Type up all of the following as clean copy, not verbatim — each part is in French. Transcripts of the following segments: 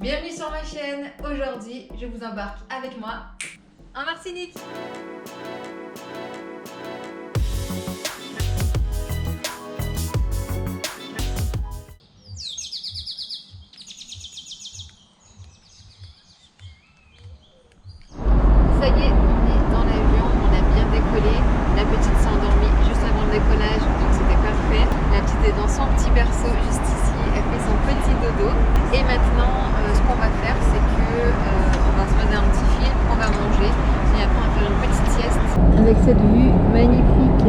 Bienvenue sur ma chaîne. Aujourd'hui, je vous embarque avec moi en Martinique. Ça y est, on est dans l'avion, on a bien décollé. La petite s'est endormie juste avant le décollage, donc c'était parfait. La petite est dans son petit berceau juste ici, elle fait son petit dodo. Et maintenant, ce qu'on va faire, c'est que on va se regarder un petit film, on va manger et après on va faire une petite sieste. Avec cette vue magnifique.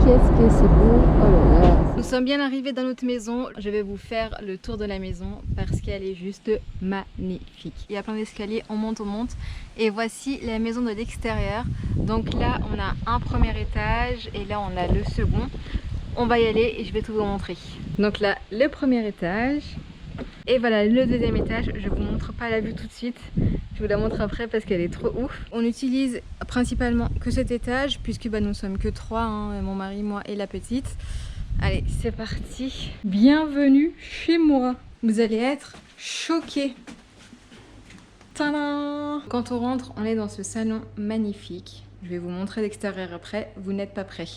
Qu'est-ce que c'est beau! Oh là là! Nous sommes bien arrivés dans notre maison. Je vais vous faire le tour de la maison parce qu'elle est juste magnifique. Il y a plein d'escaliers, on monte. Et voici la maison de l'extérieur. Donc là, on a un premier étage et là, on a le second. On va y aller et je vais tout vous montrer. Donc là, le premier étage. Et voilà le deuxième étage. Je vous montre pas la vue tout de suite. Je vous la montre après parce qu'elle est trop ouf. On utilise principalement que cet étage puisque nous sommes que trois, hein, mon mari, moi et la petite. Allez, c'est parti. Bienvenue chez moi. Vous allez être choqués. Tadam! Quand on rentre, on est dans ce salon magnifique. Je vais vous montrer l'extérieur après, vous n'êtes pas prêts.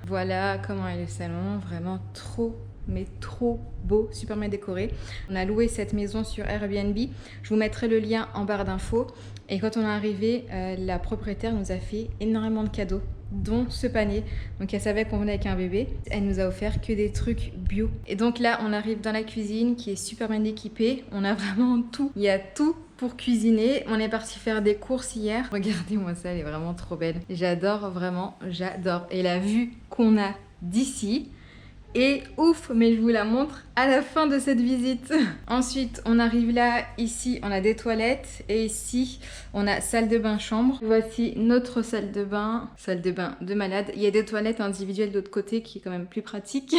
Voilà comment est le salon, vraiment trop, mais trop beau, super bien décoré. On a loué cette maison sur Airbnb, je vous mettrai le lien en barre d'infos. Et quand on est arrivé, la propriétaire nous a fait énormément de cadeaux, dont ce panier. Donc elle savait qu'on venait avec un bébé, elle nous a offert que des trucs bio. Et donc là, on arrive dans la cuisine qui est super bien équipée, on a vraiment tout, il y a tout pour cuisiner. On est parti faire des courses hier. Regardez-moi ça, elle est vraiment trop belle. J'adore, vraiment, j'adore. Et la vue qu'on a d'ici est ouf, mais je vous la montre à la fin de cette visite. Ensuite, on arrive là, ici, on a des toilettes et ici, on a salle de bain, chambre. Voici notre salle de bain de malade. Il y a des toilettes individuelles de l'autre côté qui est quand même plus pratique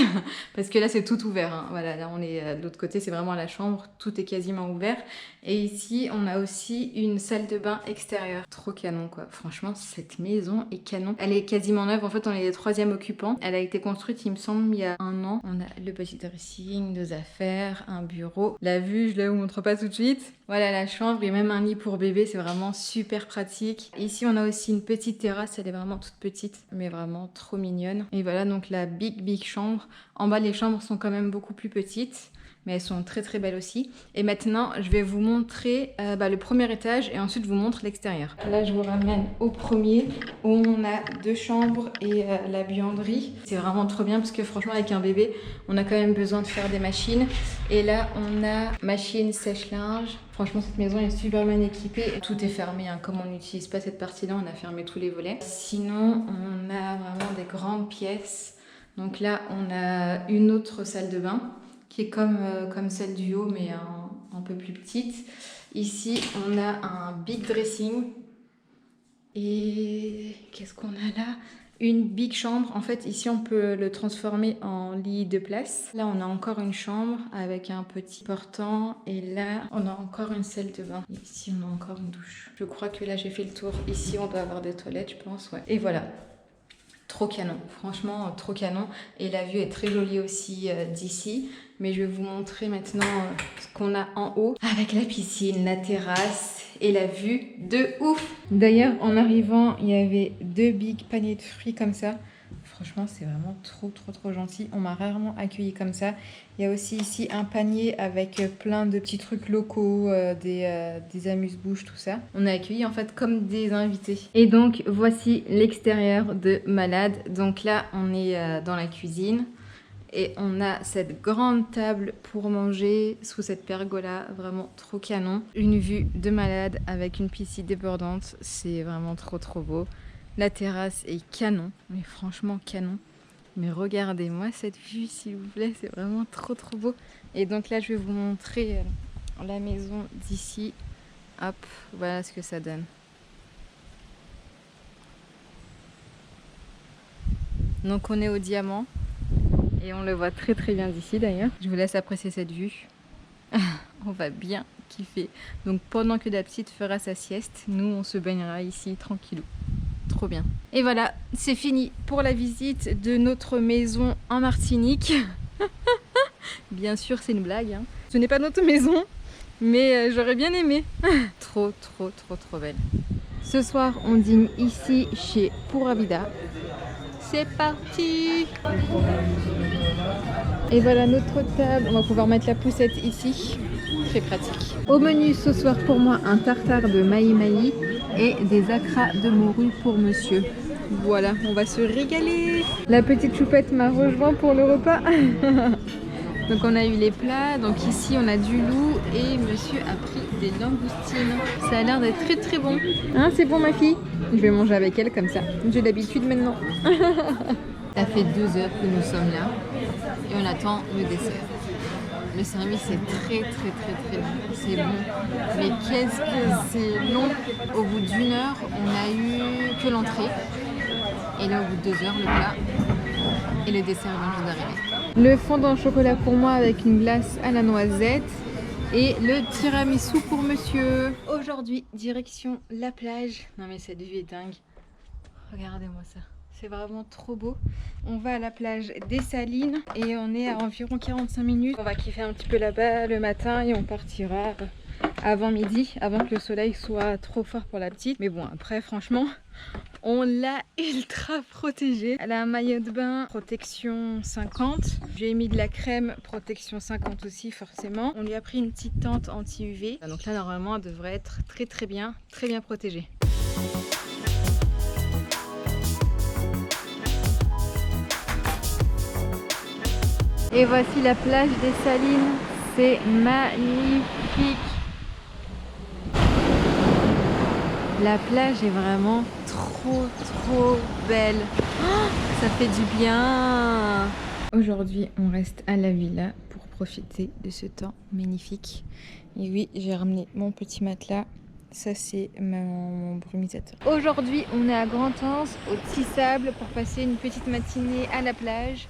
parce que là, c'est tout ouvert, hein. Voilà, là, on est de l'autre côté, c'est vraiment la chambre, tout est quasiment ouvert. Et ici, on a aussi une salle de bain extérieure. Trop canon, quoi. Franchement, cette maison est canon. Elle est quasiment neuve. En fait, on est les troisième occupants. Elle a été construite, il me semble, il y a un an. On a le petit dressing, deux affaires, un bureau. La vue, je la vous montre pas tout de suite. Voilà la chambre et même un lit pour bébé. C'est vraiment super pratique. Ici, on a aussi une petite terrasse. Elle est vraiment toute petite, mais vraiment trop mignonne. Et voilà, donc la big chambre. En bas, les chambres sont quand même beaucoup plus petites, mais elles sont très très belles aussi. Et maintenant, je vais vous montrer le premier étage et ensuite je vous montre l'extérieur. Là, je vous ramène au premier où on a deux chambres et la buanderie. C'est vraiment trop bien parce que franchement, avec un bébé, on a quand même besoin de faire des machines. Et là, on a machine sèche-linge. Franchement, cette maison est super bien équipée. Tout est fermé, hein. Comme on n'utilise pas cette partie-là, on a fermé tous les volets. Sinon, on a vraiment des grandes pièces. Donc là, on a une autre salle de bain qui est comme celle du haut, mais un peu plus petite. Ici, on a un big dressing. Et qu'est-ce qu'on a là? Une big chambre. En fait, ici, on peut le transformer en lit de place. Là, on a encore une chambre avec un petit portant. Et là, on a encore une salle de bain. Et ici, on a encore une douche. Je crois que là, j'ai fait le tour. Ici, on doit avoir des toilettes, je pense. Ouais. Et voilà. Trop canon, franchement trop canon. Et la vue est très jolie aussi d'ici. Mais je vais vous montrer maintenant ce qu'on a en haut. Avec la piscine, la terrasse et la vue de ouf. D'ailleurs, en arrivant, il y avait deux big paniers de fruits comme ça. Franchement, c'est vraiment trop gentil. On m'a rarement accueilli comme ça. Il y a aussi ici un panier avec plein de petits trucs locaux, des amuse-bouches, tout ça. On est accueillis en fait comme des invités. Et donc, voici l'extérieur de malade. Donc là, on est dans la cuisine. Et on a cette grande table pour manger sous cette pergola, vraiment trop canon. Une vue de malade avec une piscine débordante. C'est vraiment trop beau. La terrasse est canon, mais franchement canon. Mais regardez-moi cette vue s'il vous plaît, c'est vraiment trop beau. Et donc là je vais vous montrer la maison d'ici. Hop, voilà ce que ça donne. Donc on est au diamant et on le voit très bien d'ici d'ailleurs. Je vous laisse apprécier cette vue. On va bien kiffer. Donc pendant que la petite fera sa sieste, nous on se baignera ici tranquillou. Trop bien. Et voilà, c'est fini pour la visite de notre maison en Martinique. Bien sûr, c'est une blague, hein. Ce n'est pas notre maison, mais j'aurais bien aimé. Trop, trop, trop, trop belle. Ce soir, on dîne ici chez Pura Vida. C'est parti! Et voilà notre table. On va pouvoir mettre la poussette ici. Très pratique. Au menu ce soir pour moi, un tartare de maï et des acras de morue pour monsieur. Voilà, on va se régaler. La petite choupette m'a rejoint pour le repas. Donc on a eu les plats, donc ici on a du loup et monsieur a pris des langoustines. Ça a l'air d'être très très bon. Hein, c'est bon ma fille? Je vais manger avec elle comme ça. J'ai l'habitude maintenant. Ça fait 2 heures que nous sommes là et on attend le dessert. Le service est très très très très long. C'est bon. Mais qu'est-ce que c'est long! Au bout d'1 heure, on a eu que l'entrée. Et là au bout de 2 heures, le plat. Et le dessert vient juste d'arriver. Le fondant au chocolat pour moi avec une glace à la noisette. Et le tiramisu pour monsieur. Aujourd'hui, direction la plage. Non mais cette vue est dingue. Regardez-moi ça. C'est vraiment trop beau. On va à la plage des Salines et on est à environ 45 minutes. On va kiffer un petit peu là-bas le matin et on partira avant midi, avant que le soleil soit trop fort pour la petite. Mais bon, après franchement, on l'a ultra protégée. Elle a un maillot de bain protection 50. J'ai mis de la crème protection 50 aussi forcément. On lui a pris une petite tente anti-UV. Donc là normalement elle devrait être très bien protégée. Et voici la plage des Salines. C'est magnifique. La plage est vraiment trop belle. Oh, ça fait du bien. Aujourd'hui, on reste à la villa pour profiter de ce temps magnifique. Et oui, j'ai ramené mon petit matelas. Ça, c'est mon brumisateur. Aujourd'hui, on est à Grand-Anse, au Petit Sable, pour passer une petite matinée à la plage.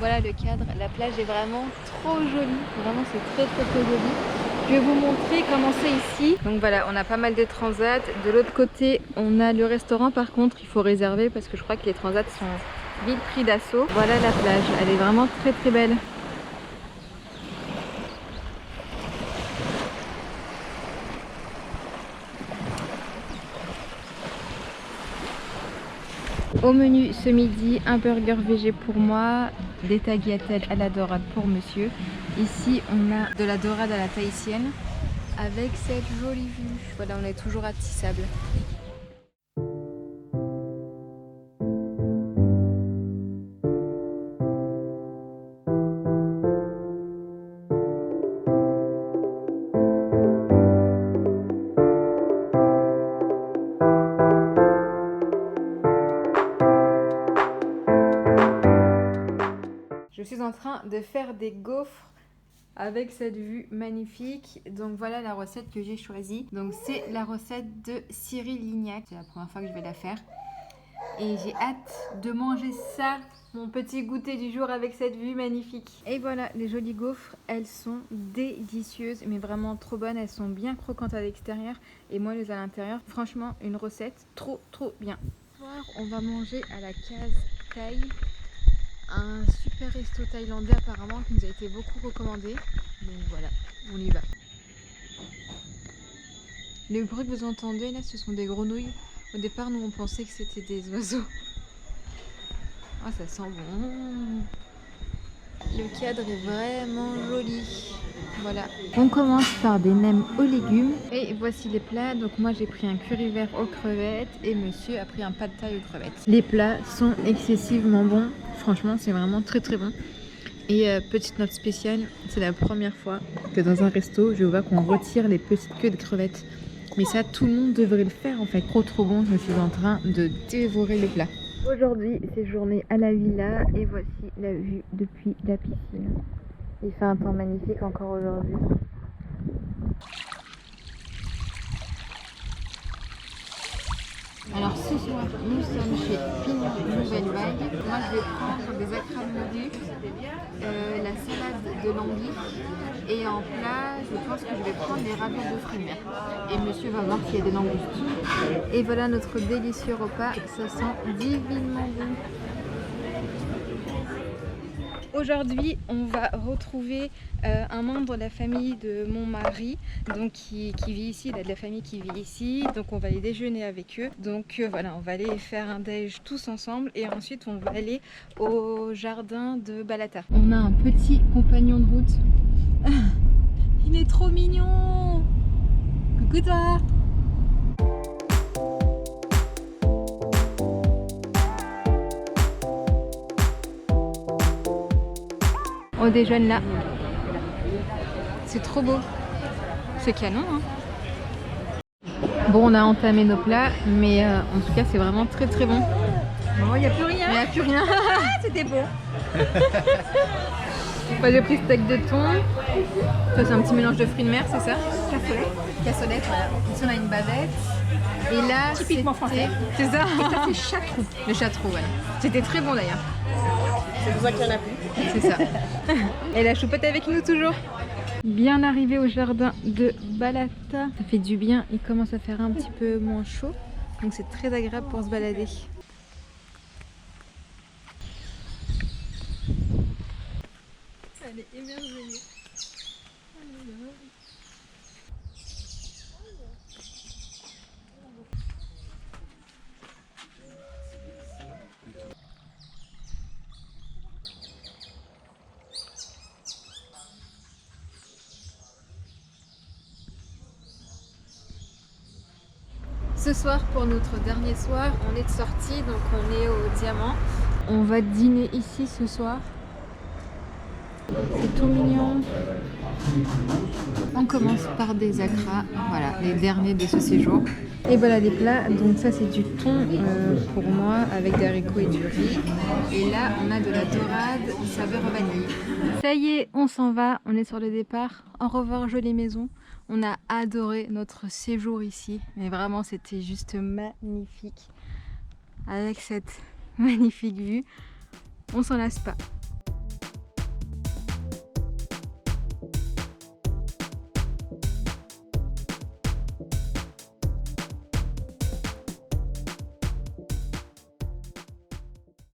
Voilà le cadre. La plage est vraiment trop jolie. Vraiment, c'est très joli. Je vais vous montrer comment c'est ici. Donc voilà, on a pas mal de transats. De l'autre côté, on a le restaurant. Par contre, il faut réserver parce que je crois que les transats sont vite pris d'assaut. Voilà la plage. Elle est vraiment très belle. Au menu ce midi, un burger végé pour moi, des tagliatelles à la dorade pour monsieur. Ici, on a de la dorade à la tahitienne avec cette jolie vue. Voilà, on est toujours à Petit Sable. Je suis en train de faire des gaufres avec cette vue magnifique. Donc voilà la recette que j'ai choisie. Donc c'est la recette de Cyril Lignac. C'est la première fois que je vais la faire. Et j'ai hâte de manger ça, mon petit goûter du jour avec cette vue magnifique. Et voilà les jolies gaufres, elles sont délicieuses, mais vraiment trop bonnes. Elles sont bien croquantes à l'extérieur et moelleuses à l'intérieur. Franchement, une recette trop bien. Ce soir, on va manger à la case thaï. Un super resto thaïlandais apparemment qui nous a été beaucoup recommandé. Donc voilà, on y va. Le bruit que vous entendez là, ce sont des grenouilles. Au départ, nous on pensait que c'était des oiseaux. Ah, ça sent bon. Le cadre est vraiment joli. Voilà. On commence par des nems aux légumes. Et voici les plats. Donc moi j'ai pris un curry vert aux crevettes et monsieur a pris un pad thaï aux crevettes. Les plats sont excessivement bons. Franchement, c'est vraiment très bon. Et petite note spéciale, c'est la première fois que dans un resto, je vois qu'on retire les petites queues de crevettes. Mais ça, tout le monde devrait le faire en fait. Trop bon, je suis en train de dévorer les plats. Aujourd'hui, c'est journée à la villa et voici la vue depuis la piscine. Il fait un temps magnifique encore aujourd'hui. Alors ce soir, nous sommes chez Pignon Nouvelle Vague. Moi, je vais prendre des acras de morue, la salade de languille et en plat, je pense que je vais prendre les ravioles de fruits mer. Et monsieur va voir s'il y a des langoustes. Et voilà notre délicieux repas. Ça sent divinement bon. Aujourd'hui, on va retrouver un membre de la famille de mon mari, donc qui vit ici, il a de la famille qui vit ici, donc on va aller déjeuner avec eux. Donc voilà, on va aller faire un déj tous ensemble et ensuite on va aller au jardin de Balata. On a un petit compagnon de route. Il est trop mignon. Coucou toi. On déjeune là. C'est trop beau. C'est canon, hein. Bon, on a entamé nos plats, mais en tout cas, c'est vraiment très très bon. Bon, il n'y a plus rien. Il n'y a plus rien. C'était beau. Moi, j'ai pris steak de thon. Ça, c'est un petit mélange de fruits de mer, c'est ça? Cassolette. Cassolette, voilà. Ici, on a une bavette. Et là, Typiquement français. C'est ça? Et ça, c'est chatrou. Le chatrou, voilà. C'était très bon d'ailleurs. C'est pour ça qu'il y en a plus. C'est ça. Et la choupette avec nous toujours. Bien arrivé au jardin de Balata. Ça fait du bien, il commence à faire un petit peu moins chaud. Donc c'est très agréable pour se balader. Elle est émerveillée. Ce soir, pour notre dernier soir, on est de sortie, donc on est au Diamant. On va dîner ici ce soir. C'est tout mignon. On commence par des acras, voilà, les derniers de ce séjour. Et voilà les plats, donc ça c'est du thon pour moi avec des haricots et du riz. Et là on a de la dorade saveur vanille. Ça y est, on s'en va, on est sur le départ. Au revoir jolie maison. On a adoré notre séjour ici, mais vraiment c'était juste magnifique. Avec cette magnifique vue, on s'en lasse pas.